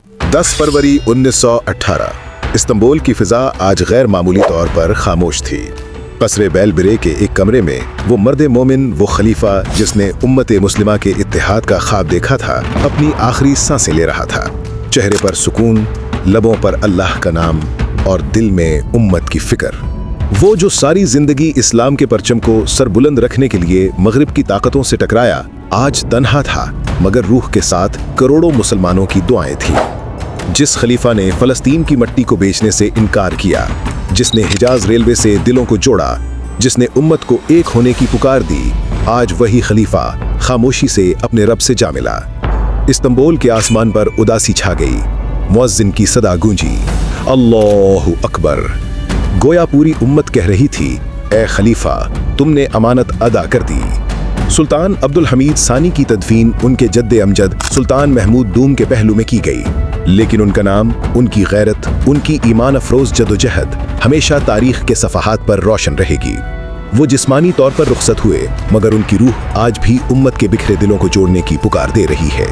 10 फरवरी 1918 Istanbul की फिजा आज गैर मामूली तौर पर खामोश थी। कसरे बैलबिरे के एक कमरे में वो मर्द मोमिन, वो खलीफा जिसने उम्मत मुस्लिमा के इत्तेहाद का ख्वाब देखा था, अपनी आखिरी सांसें ले रहा था। चेहरे पर सुकून, लबों पर अल्लाह का नाम और दिल में उम्मत की फिक्र। वो जो सारी जिंदगी इस्लाम के परचम को सरबुलंद रखने के लिए मगरिब की ताकतों से टकराया, आज तन्हा था, मगर रूह के साथ करोड़ों मुसलमानों की दुआएं थी। जिस खलीफा ने फलस्तीन की मट्टी को बेचने से इनकार किया, जिसने हिजाज रेलवे से दिलों को जोड़ा, जिसने उम्मत को एक होने की पुकार दी, आज वही खलीफा खामोशी से अपने रब से जा मिला। इस्तांबुल के आसमान पर उदासी छा गई। मुअज्जिन की सदा गूंजी, अल्लाहु अकबर। गोया पूरी उम्मत कह रही थी, ए खलीफा, तुमने अमानत अदा कर दी। सुल्तान अब्दुल हमीद सानी की तदफीन उनके जद्दे अमजद सुल्तान महमूद दूम के पहलू में की गई, लेकिन उनका नाम, उनकी गैरत, उनकी ईमान अफरोज जदोजहद हमेशा तारीख के सफ़हात पर रोशन रहेगी। वो जिस्मानी तौर पर रुखसत हुए, मगर उनकी रूह आज भी उम्मत के बिखरे दिलों को जोड़ने की पुकार दे रही है।